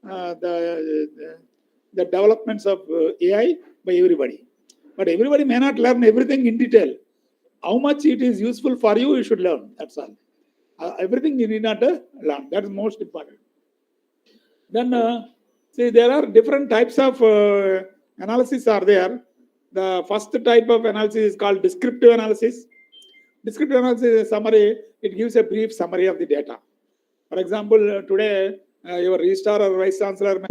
the developments of AI by everybody. But everybody may not learn everything in detail. How much it is useful for you, you should learn. That's all. Everything you need not learn. That is most important. Then, see, there are different types of analysis are there. The first type of analysis is called descriptive analysis. Descriptive analysis is a summary. It gives a brief summary of the data. For example, today your registrar or vice chancellor,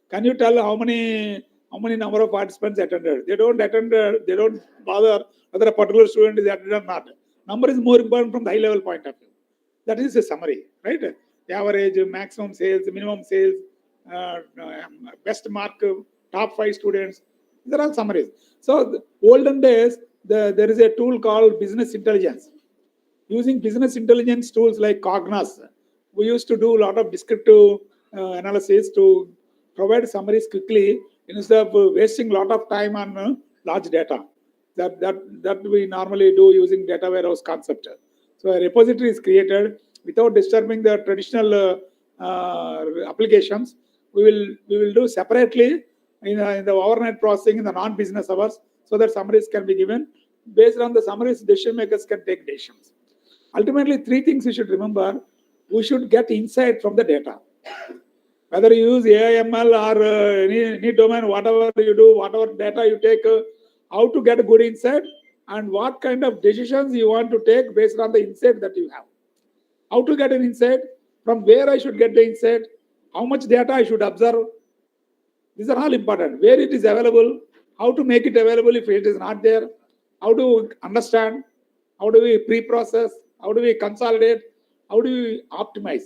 can you tell how many number of participants attended? They don't attend. They don't bother whether a particular student is attended or not. Number is more important from the high level point of view. That is a summary, right? The average, maximum sales, minimum sales, best mark, top 5 students. These are all summaries. So, olden days, there is a tool called business intelligence. Using business intelligence tools like Cognos, we used to do a lot of descriptive analysis to provide summaries quickly instead of wasting a lot of time on large data. That we normally do using data warehouse concept. So a repository is created without disturbing the traditional applications. We will do separately in the overnight processing in the non-business hours, so that summaries can be given. Based on the summaries, decision makers can take decisions. Ultimately, 3 things you should remember. We should get insight from the data. Whether you use AI, ML or any domain, whatever you do, whatever data you take, how to get a good insight and what kind of decisions you want to take based on the insight that you have. How to get an insight, from where I should get the insight, how much data I should observe. These are all important. Where it is available, how to make it available if it is not there, how to understand, how do we pre-process, how do we consolidate, how do we optimize.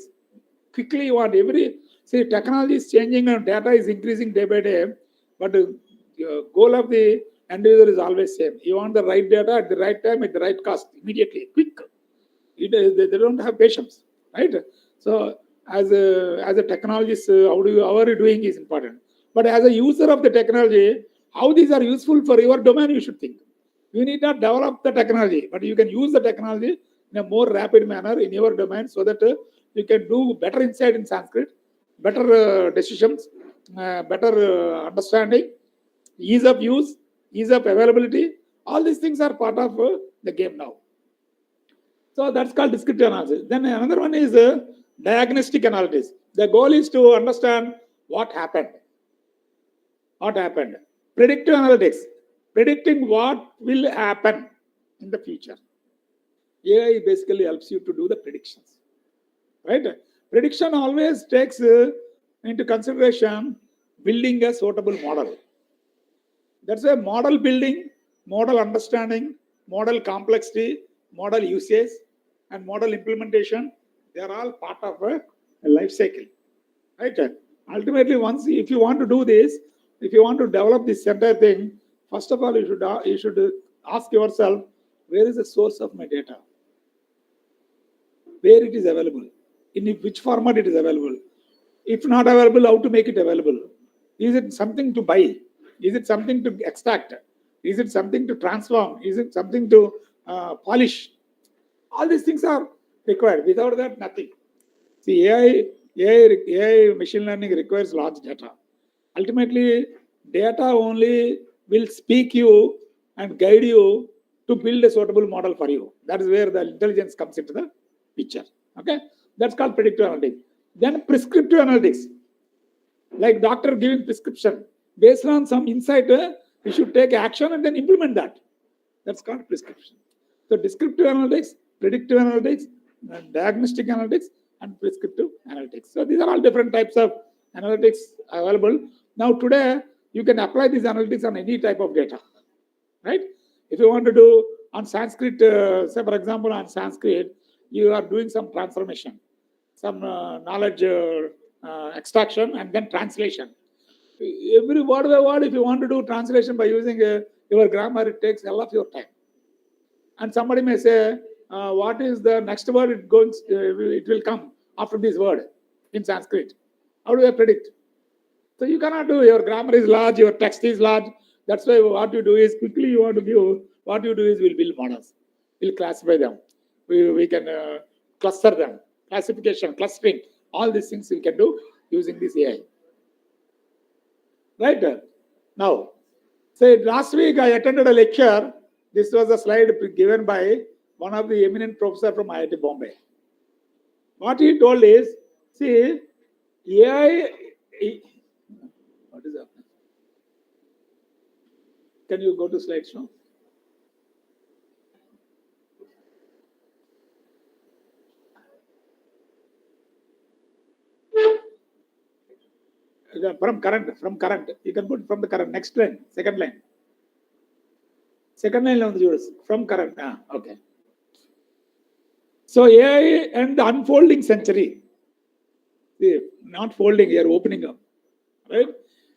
Quickly you want technology is changing and data is increasing day by day, but the goal of the end user is always same. You want the right data at the right time, at the right cost, immediately, quick. They don't have patience, right? So as a technologist, how are you doing is important. But as a user of the technology, how these are useful for your domain, you should think. You need not develop the technology, but you can use the technology in a more rapid manner in your domain so that you can do better insight in Sanskrit, better decisions, better understanding, ease of use, ease of availability. All these things are part of the game now. So that's called descriptive analysis. Then another one is diagnostic analysis. The goal is to understand what happened. What happened? Predictive analytics, predicting what will happen in the future. AI basically helps you to do the predictions, right? Prediction always takes into consideration building a suitable model. That's a model building, model understanding, model complexity, model usage, and model implementation. They are all part of a life cycle, right? Ultimately, if you want to do this, if you want to develop this entire thing, first of all, you should ask yourself, where is the source of my data? Where it is available? In which format it is available? If not available, how to make it available? Is it something to buy? Is it something to extract? Is it something to transform? Is it something to polish? All these things are required. Without that, nothing. See, AI machine learning requires large data. Ultimately, data only will speak you and guide you to build a suitable model for you. That is where the intelligence comes into the picture. Okay, that's called predictive analytics. Then prescriptive analytics, like doctor giving prescription based on some insight, you should take action and then implement that. That's called prescription. So descriptive analytics, predictive analytics, diagnostic analytics, and prescriptive analytics. So these are all different types of analytics available. Now today, you can apply these analytics on any type of data, right? If you want to do on Sanskrit, say for example on Sanskrit, you are doing some transformation, some knowledge extraction and then translation. Every word by word, if you want to do translation by using your grammar, it takes a lot of your time. And somebody may say, what is the next word it will come after this word in Sanskrit? How do I predict? So you cannot do, your grammar is large, your text is large. That's why what you do is quickly you want to give, what you do is we'll build models. We'll classify them. We can cluster them, classification, clustering, all these things we can do using this AI. Right? Now, say last week I attended a lecture. This was a slide given by one of the eminent professor from IIT Bombay. What he told is, see, AI. What is that? Can you go to slideshow? From current. You can put from the current. Next line, second line. Second line on the viewers. From current. Okay. So AI and the unfolding century. See, not folding, you are opening up. Right?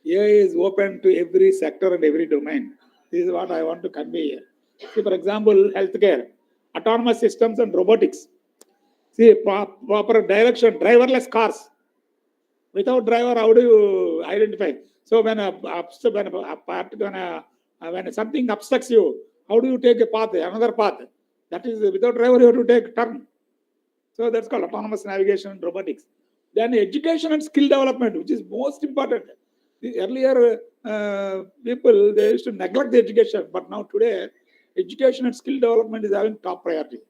AI is open to every sector and every domain. This is what I want to convey here. See, for example, healthcare, autonomous systems and robotics. See, proper direction, driverless cars. Without driver, how do you identify? So when something obstructs you, how do you take a path, another path? That is, without driver, you have to take a turn. So that's called autonomous navigation and robotics. Then education and skill development, which is most important. The earlier people, they used to neglect the education, but now today, education and skill development is having top priority.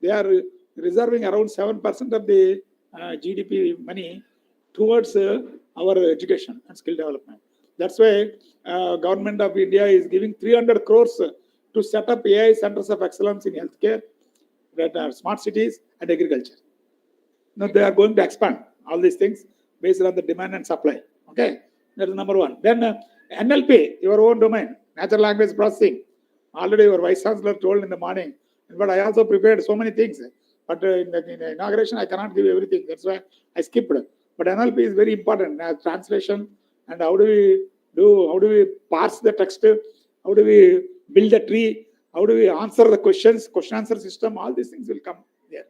They are reserving around 7% of the GDP money towards our education and skill development. That's why government of India is giving 300 crores to set up AI centers of excellence in healthcare, that are smart cities and agriculture. Now they are going to expand all these things based on the demand and supply. Okay, that is number one. Then NLP, your own domain, natural language processing. Already your vice chancellor told in the morning, but I also prepared so many things. But in the inauguration, I cannot give everything. That's why I skipped. But NLP is very important. Translation and how do we parse the text? How do we build a tree? How do we answer the questions? Question answer system. All these things will come there.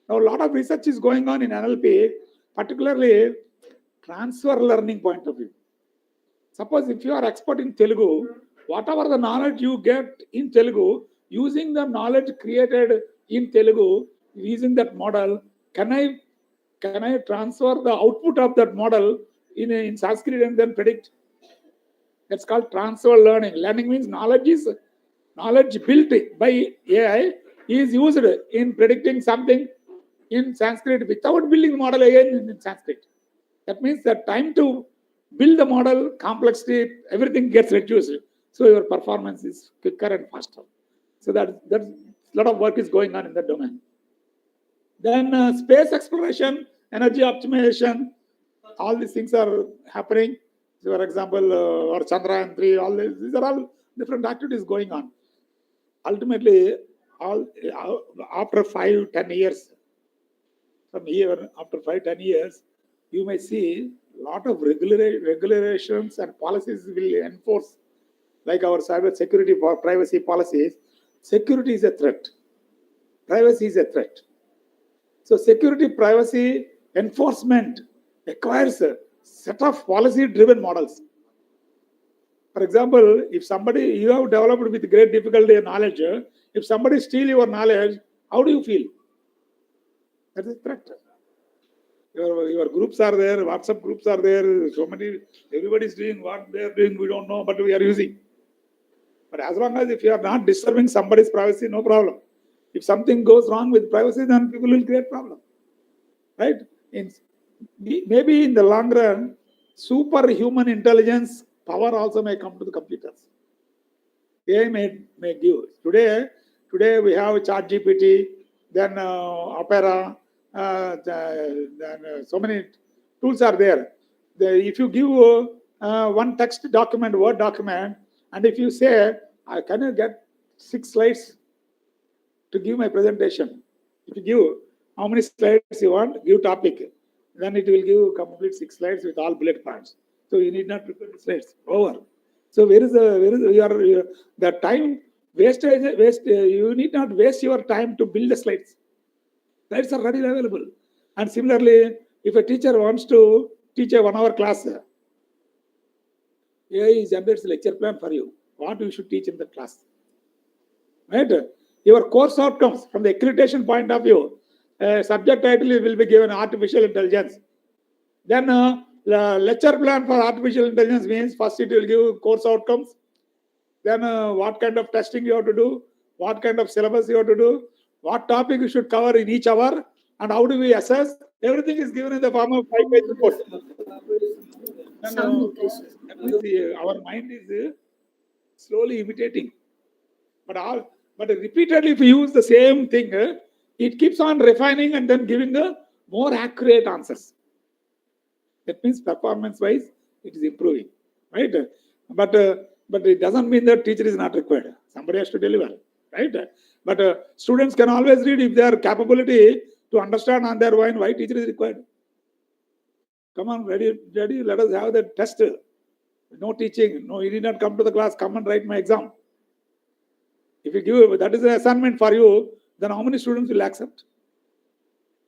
Now, a lot of research is going on in NLP, particularly transfer learning point of view. Suppose if you are expert in Telugu, whatever the knowledge you get in Telugu, using the knowledge created in Telugu, using that model, can I transfer the output of that model in Sanskrit and then predict? That's called transfer learning. Learning means knowledge built by AI is used in predicting something in Sanskrit without building the model again in Sanskrit. That means that time to build the model, complexity, everything gets reduced. So your performance is quicker and faster. So that's a lot of work is going on in that domain. Then space exploration, energy optimization, all these things are happening. So for example, or Chandrayaan 3, all these are all different activities going on. Ultimately, after 5-10 years, from here, after 5-10 years, you may see a lot of regulations and policies will enforce, like our cyber security for privacy policies. Security is a threat. Privacy is a threat. So security privacy enforcement requires a set of policy-driven models. For example, if somebody you have developed with great difficulty and knowledge, if somebody steals your knowledge, how do you feel? That is a threat. Your groups are there, WhatsApp groups are there, so many, everybody is doing what they are doing, we don't know, but we are using. But as long as if you are not disturbing somebody's privacy, no problem. If something goes wrong with privacy, then people will create problem. Right? Maybe in the long run, superhuman intelligence power also may come to the computers. AI may give. Today we have ChatGPT, then Opera, then so many tools are there. If you give one text document, Word document, and if you say, can you get 6 slides to give my presentation? If you give how many slides you want, give topic. Then it will give complete 6 slides with all bullet points. So you need not prepare the slides. Over. So where is the time wastage? You need not waste your time to build the slides. Slides are readily available. And similarly, if a teacher wants to teach a 1-hour class, AI generates a lecture plan for you. What you should teach in the class. Right? Your course outcomes from the accreditation point of view, subject title will be given artificial intelligence. Then the lecture plan for artificial intelligence means first it will give course outcomes. Then what kind of testing you have to do, what kind of syllabus you have to do, what topic you should cover in each hour, and how do we assess. Everything is given in the form of 5-page report. And, that means our mind is slowly imitating. But repeatedly, if you use the same thing, it keeps on refining and then giving the more accurate answers. That means performance-wise, it is improving, right? But it doesn't mean that teacher is not required. Somebody has to deliver, right? But students can always read if their capability to understand on their own why teacher is required. Come on, ready. Let us have the test. No teaching. No, you did not come to the class. Come and write my exam. If you give that is an assignment for you, then how many students will accept?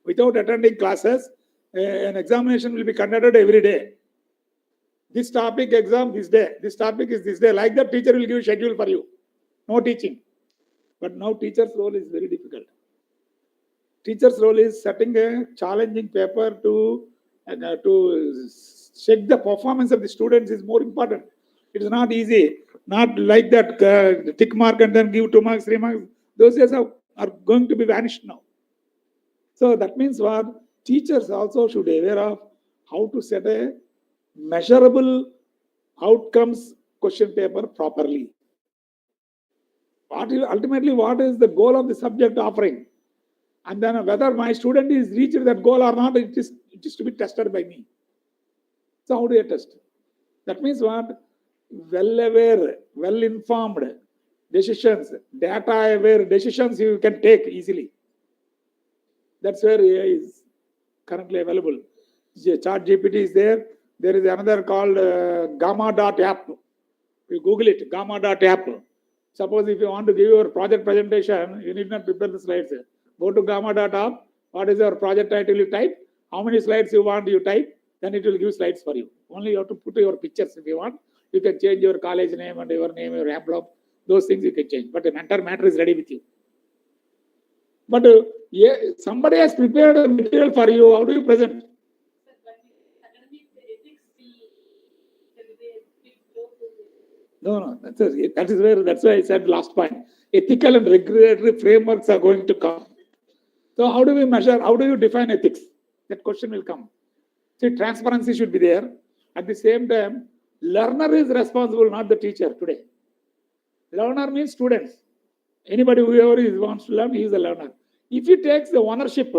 Without attending classes, an examination will be conducted every day. This topic exam this day. This topic is this day. Like that, teacher will give schedule for you. No teaching. But now teacher's role is very difficult. Teacher's role is setting a challenging paper to check the performance of the students is more important. It is not easy. Not like that tick mark and then give 2 marks, 3 marks. Those days are going to be vanished now. So that means what? Teachers also should be aware of how to set a measurable outcomes question paper properly. Ultimately, what is the goal of the subject offering? And then whether my student is reached that goal or not, it is to be tested by me. So how do you test? That means what? Well-aware, well-informed decisions, data-aware decisions you can take easily. That's where AI is currently available. ChatGPT is there. There is another called Gamma.app. You Google it, Gamma.app. Suppose if you want to give your project presentation, you need not prepare the slides. Go to Gamma.app. What is your project title? You type. How many slides you want, you type. Then it will give slides for you. Only you have to put your pictures if you want. You can change your college name and your name, your envelope. Those things you can change. But the entire matter is ready with you. But somebody has prepared a material for you. How do you present? No. That's why I said last point. Ethical and regulatory frameworks are going to come. So how do we measure? How do you define ethics? That question will come. See, transparency should be there. At the same time, learner is responsible, not the teacher today. Learner means students. Anybody whoever wants to learn, he is a learner. If he takes the ownership,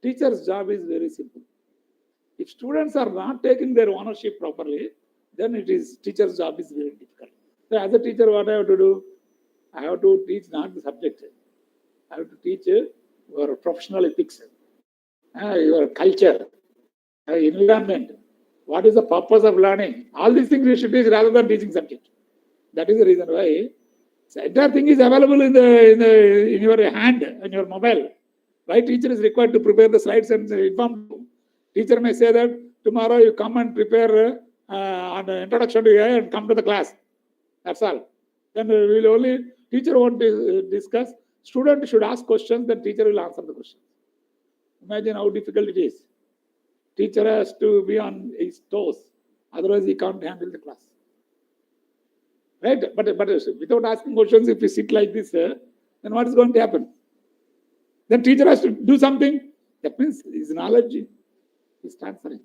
teacher's job is very simple. If students are not taking their ownership properly, then it is teacher's job is very difficult. So as a teacher, what I have to do? I have to teach not the subject. I have to teach your professional ethics, your culture, environment. What is the purpose of learning? All these things you should teach rather than teaching subject. That is the reason why the entire thing is available in your hand, in your mobile. Why teacher is required to prepare the slides and inform you? Teacher may say that tomorrow you come and prepare an introduction to AI and come to the class. That's all. Then we'll only teacher won't discuss. Student should ask questions, then teacher will answer the questions. Imagine how difficult it is. Teacher has to be on his toes, otherwise he can't handle the class. Right? But without asking questions, if you sit like this, then what is going to happen? Then teacher has to do something. That means his knowledge is transferring.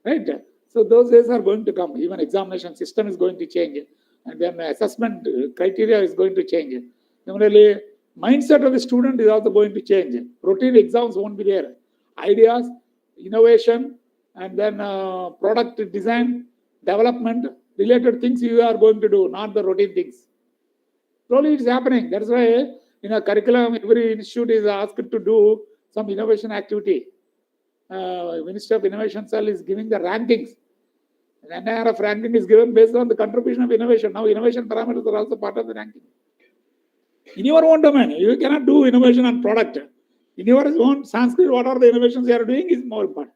Right? So those days are going to come. Even examination system is going to change. And then assessment criteria is going to change. Similarly, mindset of the student is also going to change. Routine exams won't be there. Ideas, innovation, and then product design, development, related things you are going to do, not the routine things. Slowly it's happening. That's why in a curriculum, every institute is asked to do some innovation activity. Minister of Innovation Cell is giving the rankings. The NIRF ranking is given based on the contribution of innovation. Now innovation parameters are also part of the ranking. In your own domain, you cannot do innovation on product. In your own Sanskrit, what are the innovations you are doing is more important.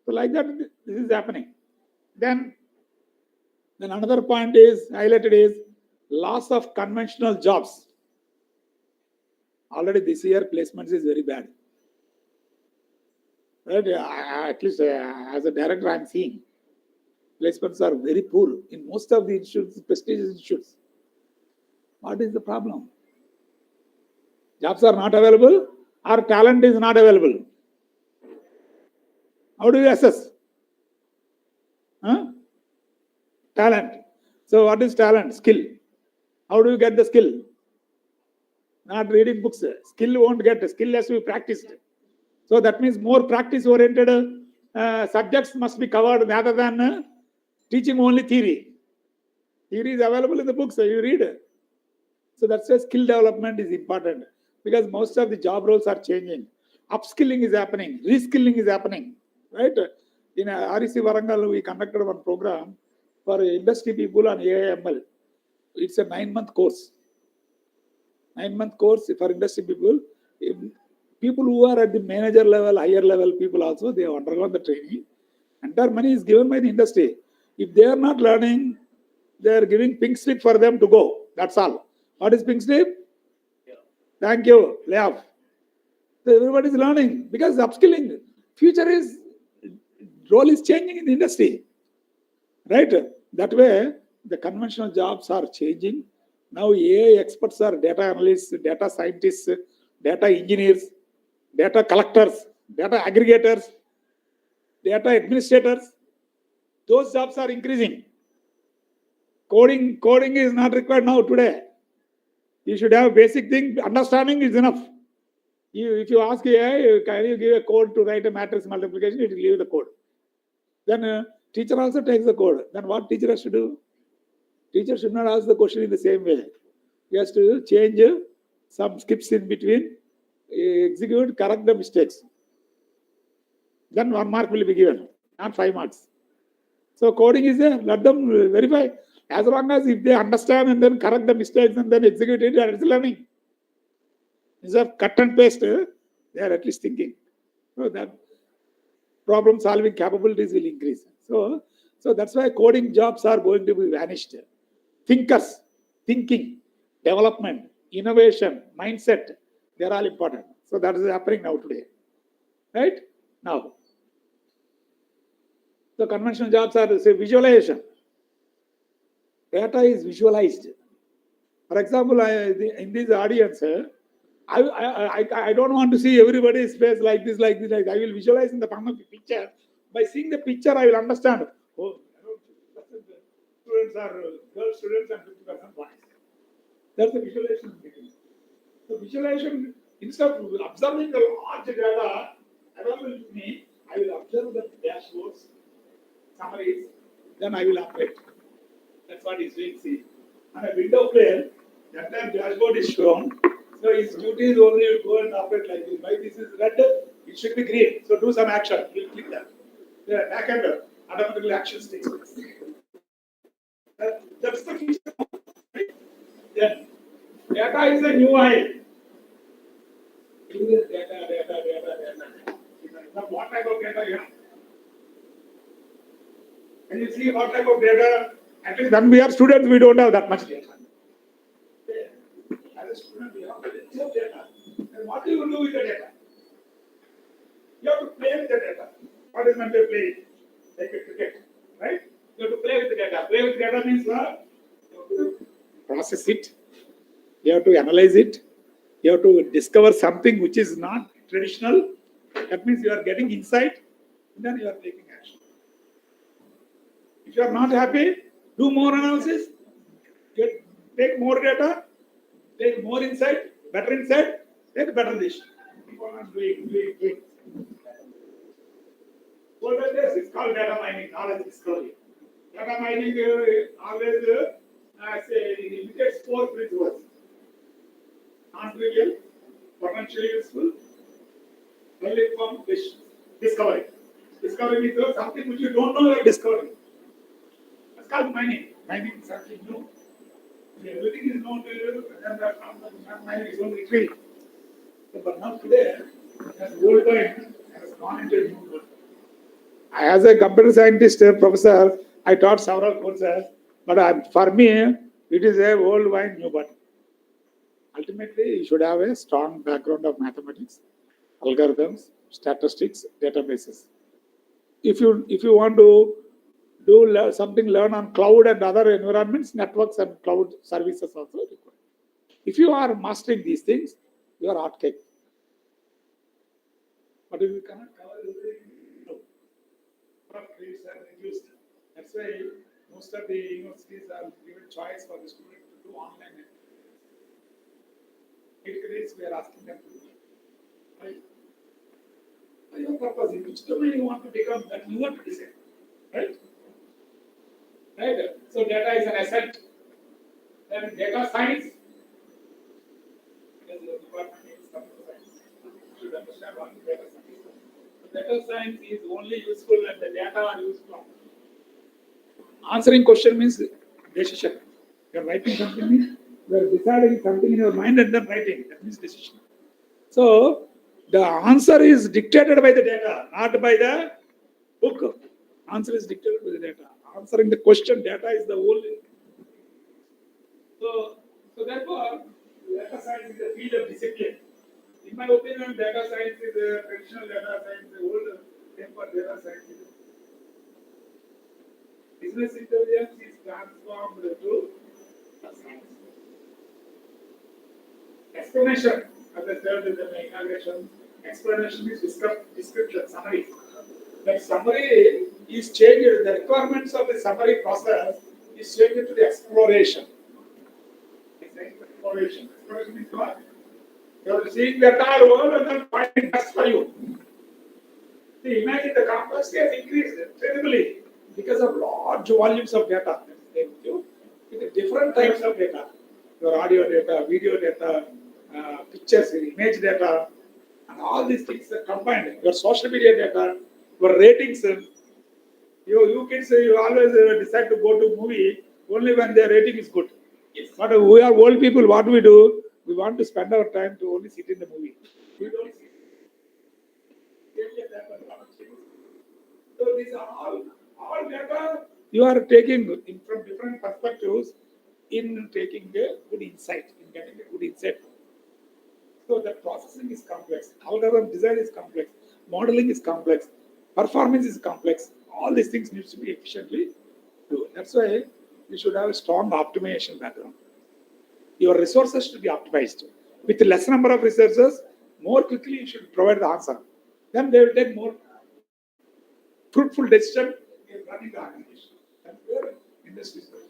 So like that, this is happening. Then another point is highlighted is loss of conventional jobs. Already this year, placements is very bad. Right? At least as a director, I'm seeing placements are very poor in most of the institutes, prestigious institutes. What is the problem? Jobs are not available or talent is not available. How do you assess? Huh? Talent. So what is talent? Skill. How do you get the skill? Not reading books. Skill won't get. Skill has to be practiced. So that means more practice-oriented subjects must be covered rather than teaching only theory. Theory is available in the books, so you read it. So that's why skill development is important because most of the job roles are changing. Upskilling is happening, reskilling is happening, right? In REC Warangal, we conducted one program for industry people on AI/ML. It's a 9-month course. 9-month course for industry people. People who are at the manager level, higher level people also, they have undergone the training. Entire money is given by the industry. If they are not learning, they are giving pink slip for them to go. That's all. What is pink slip? Thank you. Layoff. So everybody is learning because upskilling. Future is role is changing in the industry. Right? That way, the conventional jobs are changing. Now AI experts are data analysts, data scientists, data engineers, data collectors, data aggregators, data administrators. Those jobs are increasing. Coding is not required now today. You should have basic thing. Understanding is enough. If you ask AI, can you give a code to write a matrix multiplication? It will give you the code. Then teacher also takes the code. Then what teacher has to do? Teacher should not ask the question in the same way. He has to change some skips in between, execute, correct the mistakes. Then 1 mark will be given, not 5 marks. So coding is there. Let them verify. As long as if they understand and then correct the mistakes and then execute it, it's learning. Instead of cut and paste, they are at least thinking. So that problem solving capabilities will increase. So that's why coding jobs are going to be vanished. Thinkers, thinking, development, innovation, mindset, they're all important. So that is happening now today. Right? Now, the conventional jobs are, say, visualization. Data is visualized. For example, in this audience, I don't want to see everybody's face like this, like this, like this. I will visualize in the form of a picture. By seeing the picture, I will understand. Oh, students are girl students and 50% boys. That's the visualization. So visualization, instead of observing the large data available to me, I will observe the dashboards, summaries, then I will operate. That's what he's doing. See, on a window player, that time dashboard is shown. So his duty is only to go and operate like this. Why this is red? It should be green. So do some action. You'll click that. The back end automatically actions takes place. That's the feature. Then data is a new oil. Data. What type of data you have? Can you see what type of data? At least when we are students, we don't have that much data. As a student, we have plenty of data. And what do you do with the data? You have to play with the data. What is meant by play? Like a cricket, right? You have to play with the data. Play with data means what? You have to process it. You have to analyze it. You have to discover something which is not traditional. That means you are getting insight. Then you are taking action. If you are not happy, do more analysis. Take more data. Take more insight. Better insight. Take better decision. People are doing. Older days, it's called data mining, knowledge discovery. Data mining always imitates 4 principles. Non-trivial, potentially useful, well-informed discovery. Discovery means something which you don't know you are discovering. That's called mining. Mining is something new. Everything is known to you, and that mining is only retrieved. But now today, as worldwide has gone into a new world. As a computer scientist, professor, I taught several courses, but for me, it is a worldwide new button. Ultimately, you should have a strong background of mathematics, algorithms, statistics, databases. If you want to do something, learn on cloud and other environments, networks and cloud services also required. If you are mastering these things, you are architect. But if you cannot cover everything, no. Rates are reduced. That's why most of the universities are given choice for the student to do online. It grades we are asking them to do. Right? For your purpose, in which domain you want to become, that you want to decide. Right? Right? So data is an asset. Then data science. Because your department is computer science. You should understand what is data science. So data science is only useful when the data are useful. Answering question means decision. You are writing something means you are deciding something in your mind and then writing. That means decision. So the answer is dictated by the data, not by the book. Answer is dictated by the data. Answering the question, data is the only. So therefore, data science is a field of discipline. In my opinion, data science is a traditional data science, the old name for data science. Business intelligence is transformed to science. Explanation, as I said in the inauguration, explanation is description, summary. That summary is changed, the requirements of the summary process is changed to the exploration. Exploration. Exploration is what? You are seeing the entire world and then finding best for you. See, imagine the complexity has increased incredibly because of large volumes of data. With different types of data. Your audio data, video data, pictures, image data, and all these things are combined. Your social media data, your ratings. You kids, you always decide to go to movie only when their rating is good. Yes. But we are old people, what do? We want to spend our time to only sit in the movie. We don't see. So these are all data you are taking from different perspectives in taking a good insight, in getting a good insight. So the processing is complex, algorithm design is complex, modeling is complex, performance is complex. All these things need to be efficiently done. That's why you should have a strong optimization background. Your resources should be optimized. With less number of resources, more quickly you should provide the answer. Then they will take more fruitful decision in running the organization. That's where industry is going.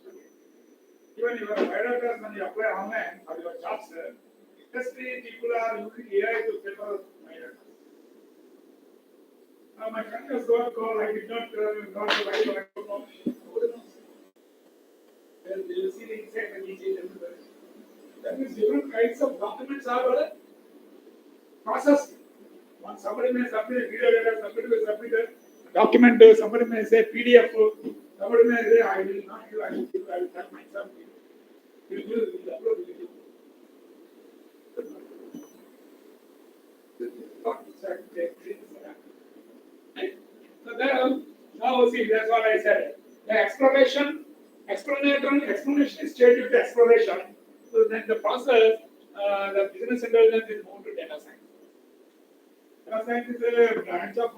Even your biodata, when you apply online for your jobs, industry people are using AI to filter biodata. My friend has got a call. I did not got the right one. I don't know. Nobody knows. Then you see the inside and each everywhere. That means different kinds of documents are processed. Once somebody may submit a video data, somebody will submit a document, somebody may say PDF, somebody may say, I will not give, I will give, I will type myself. You will upload the video. So now see, that's what I said. The explanation is changed to exploration. So then the process, the business intelligence is moved to data science. Data science is a branch of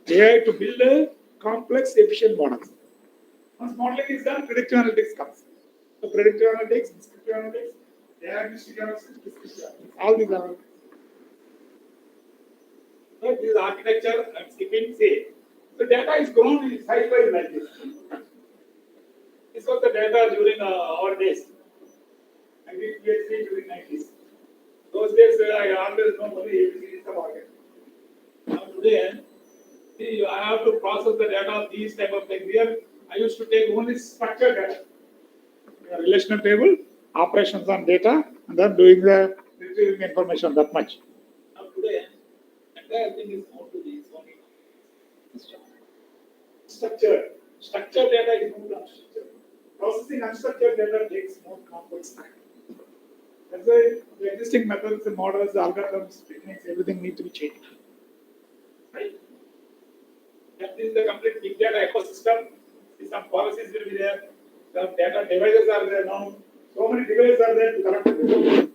AI to build a complex, efficient models. Once modeling is done, predictive analytics comes. So predictive analytics, descriptive analytics, diagnostic analytics, descriptive analytics. All these are. So this is architecture and skipping say. The data is grown in size wise like this. This was the data during our days. I did PhD during 90s. Those days I always know only ABC is the market. Now today, see, I have to process the data of these type of things. Here, I used to take only structured data. A relational table, operations on data, and then doing the retrieving information that much. Now today, entire thing is moved to these only. Structured data is moved to unstructured. Processing unstructured data takes more complex time. That's why the existing methods, the models, the algorithms, techniques, everything need to be changed. Right? That is the complete big data ecosystem. Some policies will be there. Some data devices are there now. So many devices are there to collect the data.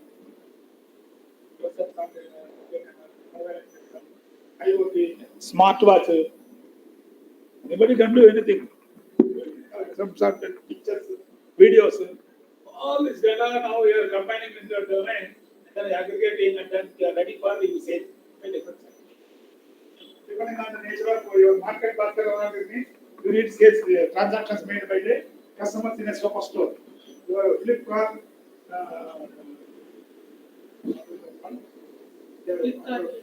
IoT, smartwatch. Anybody can do anything. Some sort of pictures, videos, all this data now we are combining into a domain, and then aggregating, and then we are ready for the usage by different sites. Depending on the nature of your market basket, means you need sales transactions made by the customers in a superstore. Your Flipkart,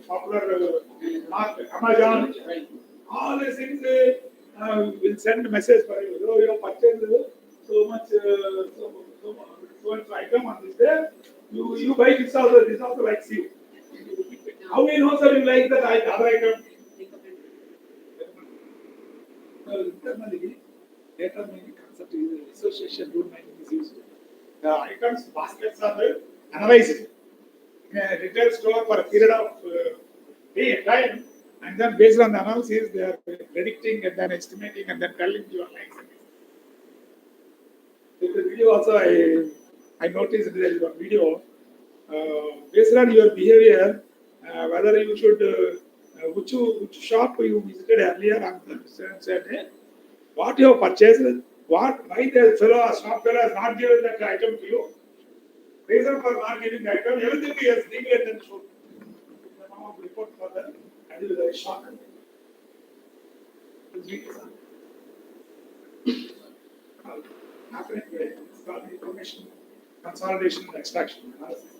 popular market, Amazon, all these things will send a message for you. Oh, you purchased so much, so much item on this day. You buy this also likes you. How we know, sir, you like that other item? Internally, data mining concept is association rule mining is used. The items baskets are analyzed in a retail store for a period of time, and then based on the analysis, they are predicting and then estimating and then telling you likes. In the video also, I noticed there is one video based on your behavior, whether you should which shop you visited earlier, and the said, hey, what you have purchased, why the shop fellow has not given that item to you. Reason for not giving the item, everything he has declared and shown. The amount of report for that, and it is very shocked. Happening today, it's called information consolidation and extraction analysis.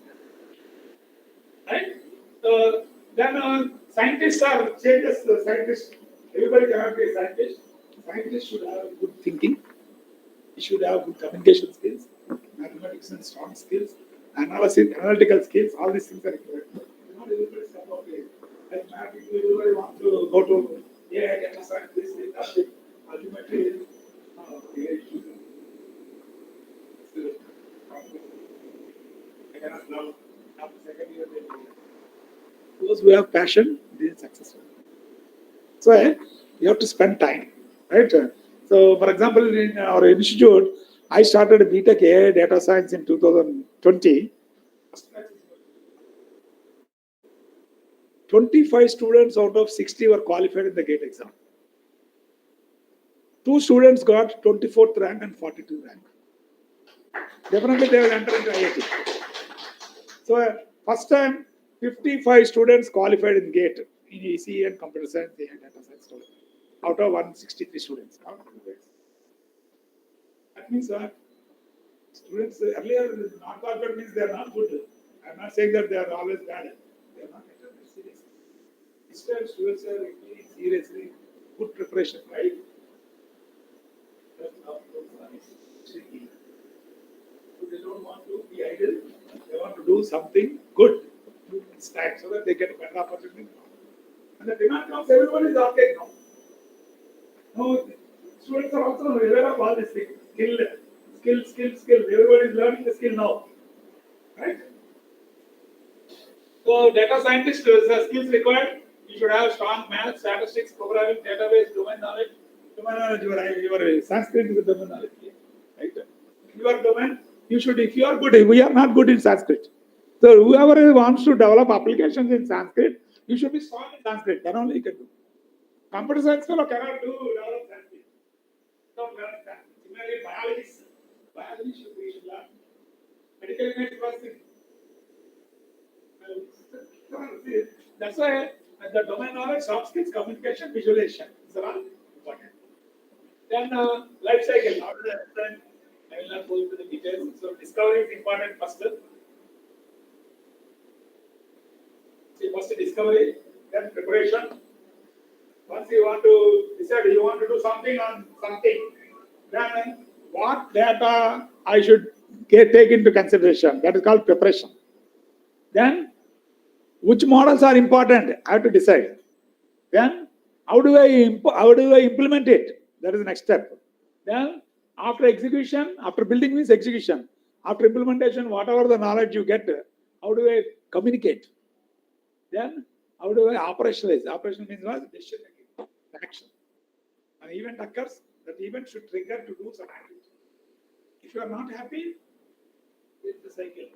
Right? Then scientists are changes. Scientists, everybody cannot be a scientist. Scientists should have good thinking. He should have good communication skills, mathematics and strong skills, analytical skills. All these things are required. Not everybody is about it. Like math, everybody wants to go to AI data science, this, that. Ultimately, I cannot love after second year. Those who have passion, they are successful. So you have to spend time, right? So, for example, in our institute, I started BTech AI Data Science in 2020. 25 students out of 60 were qualified in the GATE exam. 2 students got 24th rank and 42nd rank. Definitely they will enter into IIT. So, first time 55 students qualified in GATE in EC and Computer Science, AI Data Science out of 163 students. That means students earlier not qualified means they are not good. I am not saying that they are always bad. They are not serious. This time students are really seriously good preparation, right? Tricky. So they don't want to be idle. They want to do something good this time so that they get a better opportunity. And the demand comes, everybody is asking now. No, students are also aware of all these things. Skill. Everybody is learning the skill now. Right? So data scientist skills required. You should have strong math, statistics, programming, database, domain knowledge. Domain knowledge, your Sanskrit is a domain knowledge. Right? Your domain, you should, if you are good, we are not good in Sanskrit. So whoever wants to develop applications in Sanskrit, you should be strong in Sanskrit. Then only you can do. Computer science fellow cannot develop Sanskrit. Don't learn Sanskrit. Similarly, biology should learn. Medical image processing. That's why the domain knowledge, soft skills, communication, visualization. These are all important. Then life cycle. How do they understand? I will not go into the details. So discovery is important first. See, first discovery, then preparation. Once you want to decide you want to do something on something, then what data I should take into consideration. That is called preparation. Then which models are important? I have to decide. Then how do I implement it? That is the next step. Then after execution, after building means execution. After implementation, whatever the knowledge you get, how do I communicate? Then how do I operationalize? Operational means what? Decision making, action. An event occurs, that event should trigger to do some activity. If you are not happy, it's the cycle.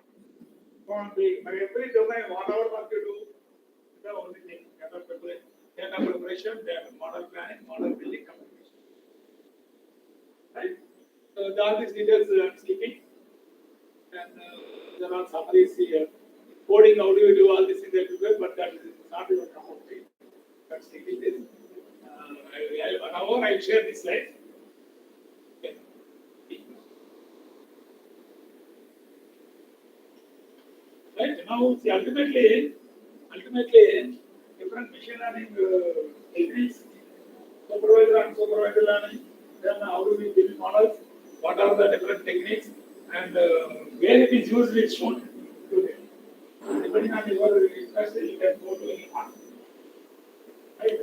Every domain, whatever work you do, the only thing. data preparation, data model planning, model building, communication. Right? So all these details I'm skipping, and there are summaries here. Coding, how do you do all this in the paper? But that is not your cup of tea. But skipping this. 1 hour I'll share this slide. Okay. Right now, see, ultimately, different machine learning techniques, supervisor and supervisor learning. Then how do we build models? What are the different techniques? And where it is used is shown. Depending on your interest, you can go to any one. Right?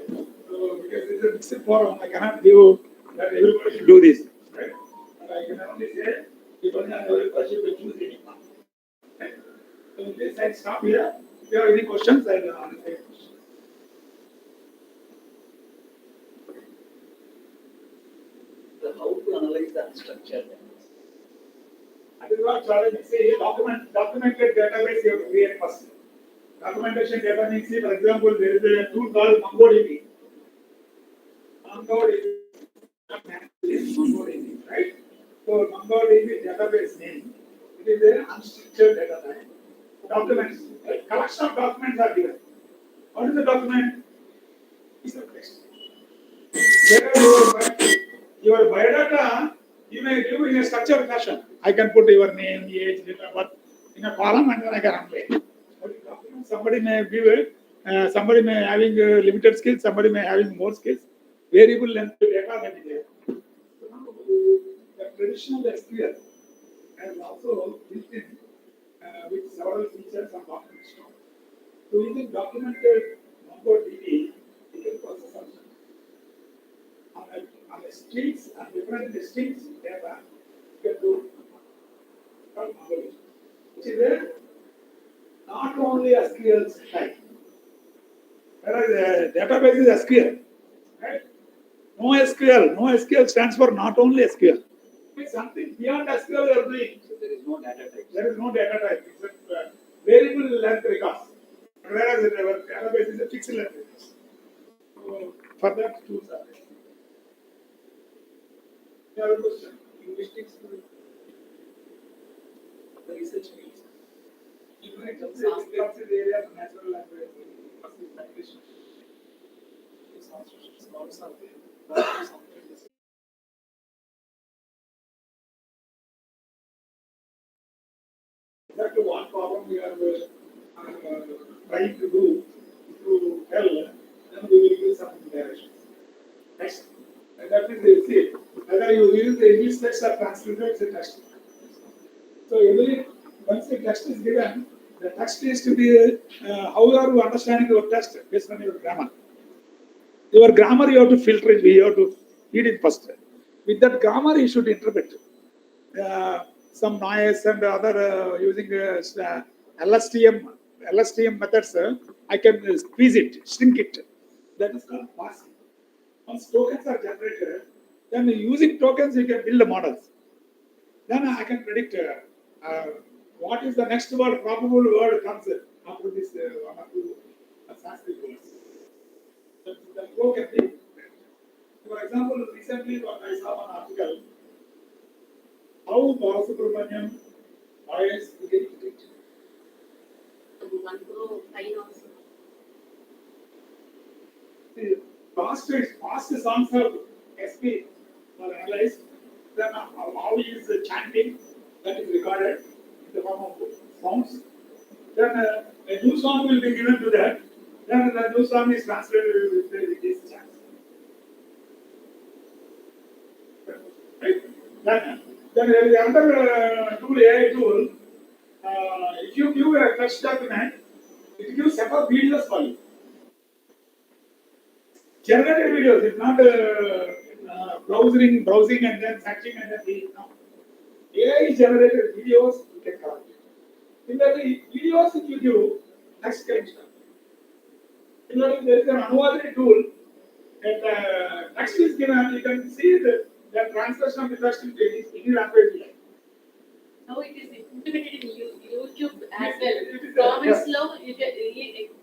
So, because it's a mixed forum, I cannot give that everybody should do this. Right? But I can only say, depending on your interest, you can choose any one. Right? So, with this, I stop here. If you have any questions, I will answer your questions. So how to analyze the unstructured data? That is what challenge. See, documented database you have to create first. Documentation data means, see, for example, there is a tool called MongoDB. MongoDB, right? So MongoDB database name. It is an unstructured data type. Documents, a collection of documents are given. What is the document? It's a text. Your biodata, you may give in a structured fashion. I can put your name, age, date of birth in a column and then I can unplay. Somebody may give it, somebody may having limited skills, somebody may having more skills. Variable length data may be there. The traditional SQL has also built in with several features and documents. So using documented MongoDB, you can process something. On the streets and different streets data, you can do from MongoDB, which is a not only SQL type. Whereas the database is SQL, right? No SQL stands for not only SQL. It's something beyond SQL they are doing. So there is no data type. There is no data type. It's a variable length records. Whereas our database is a fixed length records. So for that, tools are there. You have a question? Linguistics, the research fields. It's the area of natural language. It's not something. Exactly what problem we are trying to do to tell, then we will give some directions. Next. And that is the see, whether you use the English text or translated the text. So once the text is given, the text is to be how are you understanding your text based on your grammar. Your grammar you have to filter it, you have to read it first. With that grammar you should interpret. Some noise and other using LSTM methods, I can squeeze it, shrink it. That is called parsing. Once tokens are generated, then using tokens you can build the models. Then I can predict what is the next word, probable word comes after this one or two Sanskrit words. The flow can be. For example, recently what I saw an article, how Balasubramaniam voice became detected. Past songs of SP were analyzed. Then how is chanting that is recorded in the form of sounds. Then a new song will be given to that. Then the new song is translated with this chant. Right? Then there is another tool, AI tool. If you give a text document, it gives set of videos for you. Generated videos, it's not browsing and then searching and then reading. No. AI generated videos, you can collect it. Similarly, videos if you give, text can start. Similarly, there is an Anuvadini tool that text is given, you can see the translation of the text in any language. Now it is implemented in YouTube as well. It is there, Comments yes. low, you can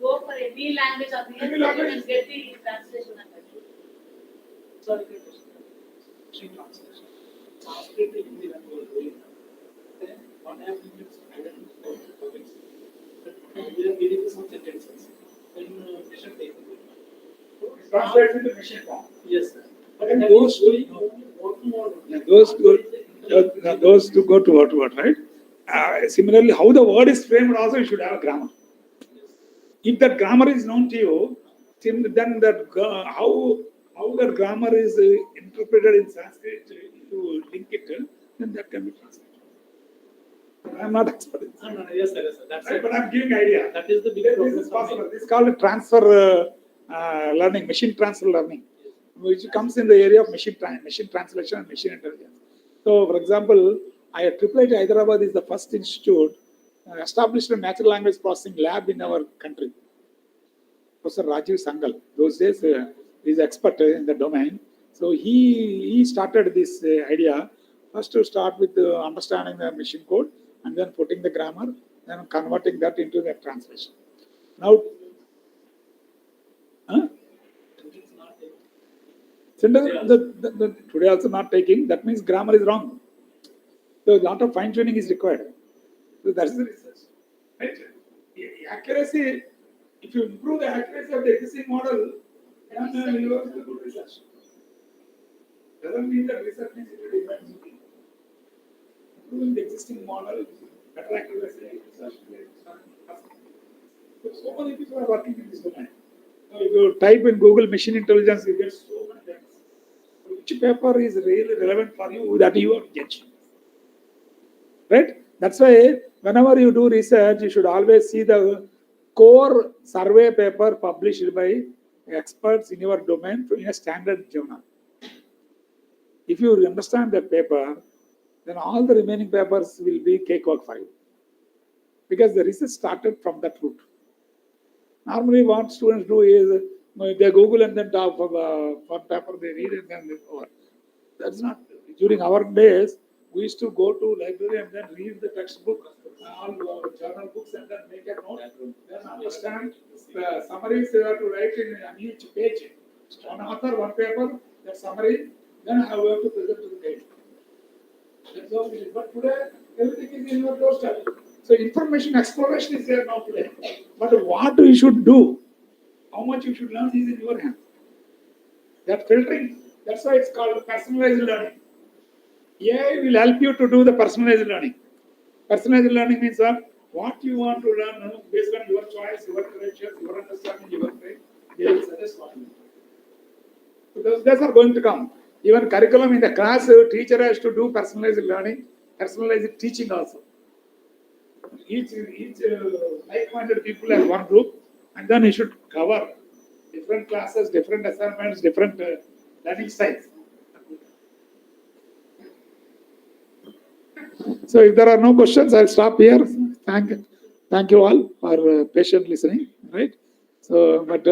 go for any language of the Any language. you can get the translation and that. Sorry, machine translation. Sanskrit to Hindi when we were doing that. Then what happened is I went for topics. But we are getting some sentences. Then mission taken. It translates into machine form. Yes, sir. But And that those is going more to more. Yeah, those to go to what, right? Similarly, how the word is framed also, you should have a grammar. If that grammar is known to you, then how that grammar is interpreted in Sanskrit, if you link it, then that can be translated. I'm not expert in No, no, yes, sir, yes, sir. That's right, it. but I'm giving idea. That is the big This problem. is possible. This is called transfer learning, machine transfer learning, which comes in the area of machine translation and machine intelligence. So, for example, IIT Hyderabad is the first institute established a natural language processing lab in our country. Professor Rajiv Sangal, those days, is expert in the domain. So he started this idea first to start with understanding the machine code and then putting the grammar, then converting that into the translation. Now, huh? Today also not taking, that means grammar is wrong. So a lot of fine tuning is required. So that's the research. Right? Accuracy, if you improve the accuracy of the existing model, then you have to do good research. Doesn't mean that research means it will invent new thing. Improving the existing model, better accuracy, research. So many people are working in this domain. Now, if you type in Google machine intelligence, you get so many things. Which paper is really relevant for you that you are judging? Right? That's why whenever you do research, you should always see the core survey paper published by experts in your domain in a standard journal. If you understand that paper, then all the remaining papers will be cakewalk for you. Because the research started from that route. Normally, what students do is they Google and then talk for one paper they read and then they over. That's not. During our days, we used to go to library and then read the textbook, all journal books, and then make a note, then understand the summaries you have to write in on each page. One author, one paper, that summary, then I have to present to the guide. That's all it is. But today, everything is in your doorstep. So information exploration is there now today. But what you should do, how much you should learn is in your hand. That filtering, that's why it's called personalized learning. AI will help you to do the personalized learning. Personalized learning means what you want to learn based on your choice, your credentials, your understanding, your brain. They will suggest what you want. So those days are going to come. Even curriculum in the class, teacher has to do personalized learning, personalized teaching also. Each like-minded people have one group, and then you should cover different classes, different assignments, different learning styles. So if there are no questions, I'll stop here. Thank you all for patient listening. Right. So, but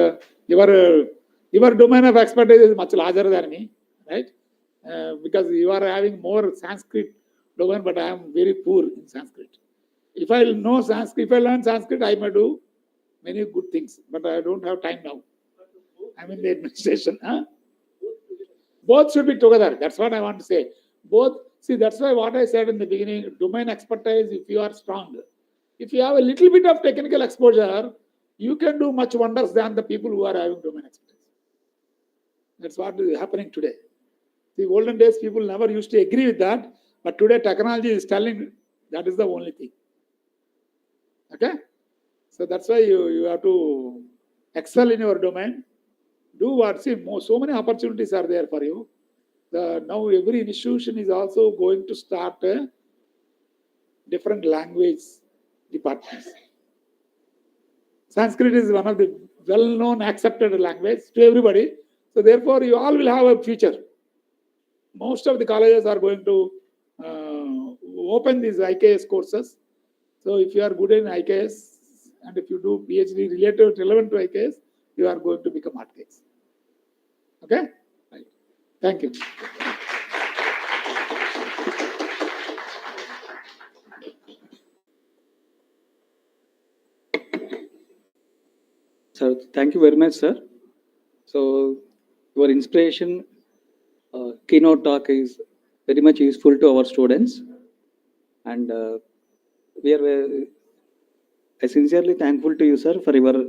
your domain of expertise is much larger than me, right? Because you are having more Sanskrit domain, but I am very poor in Sanskrit. If I know Sanskrit, if I learn Sanskrit, I may do many good things, but I don't have time now. I'm in the administration. Huh? Both should be together. That's what I want to say. Both, see, that's why what I said in the beginning, domain expertise, if you are strong, if you have a little bit of technical exposure, you can do much wonders than the people who are having domain expertise. That's what is happening today. The olden days, people never used to agree with that, but today technology is telling that is the only thing. Okay? So that's why you have to excel in your domain. Do what? See, so many opportunities are there for you. Now every institution is also going to start different language departments. Sanskrit is one of the well-known, accepted language to everybody. So therefore, you all will have a future. Most of the colleges are going to open these IKS courses. So if you are good in IKS and if you do PhD relevant to IKS, you are going to become architects. Okay? Right. Thank you. Thank you very much, sir. So, your inspiration keynote talk is very much useful to our students, and we are sincerely thankful to you, sir, for your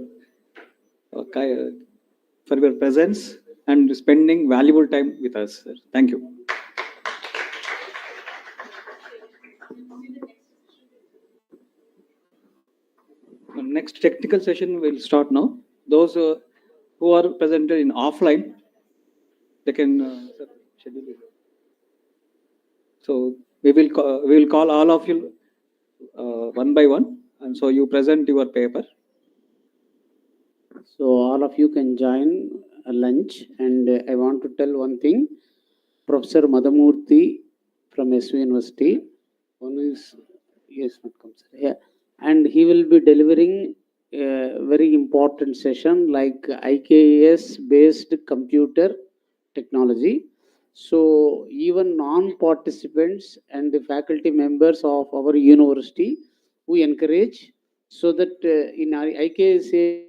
presence and spending valuable time with us, sir. Thank you. Next technical session will start now. Those who are presented in offline, they can schedule it. So we will call all of you one by one, and so you present your paper. So all of you can join a lunch, and I want to tell one thing. Professor Madhamurthy from SU University, one is yes, not come, sir. Yeah, and he will be delivering a very important session like IKS based computer technology. So even non-participants and the faculty members of our university, we encourage so that in our IKS.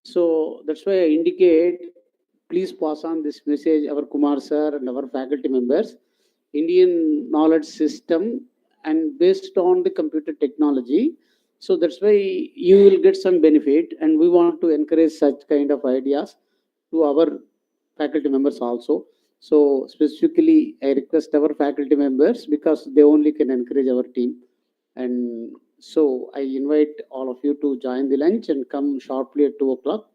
So that's why I indicate, please pass on this message, our Kumar sir and our faculty members. Indian knowledge system and based on the computer technology. So that's why you will get some benefit, and we want to encourage such kind of ideas to our faculty members also. So specifically, I request our faculty members because they only can encourage our team. And so I invite all of you to join the lunch and come sharply at 2 o'clock.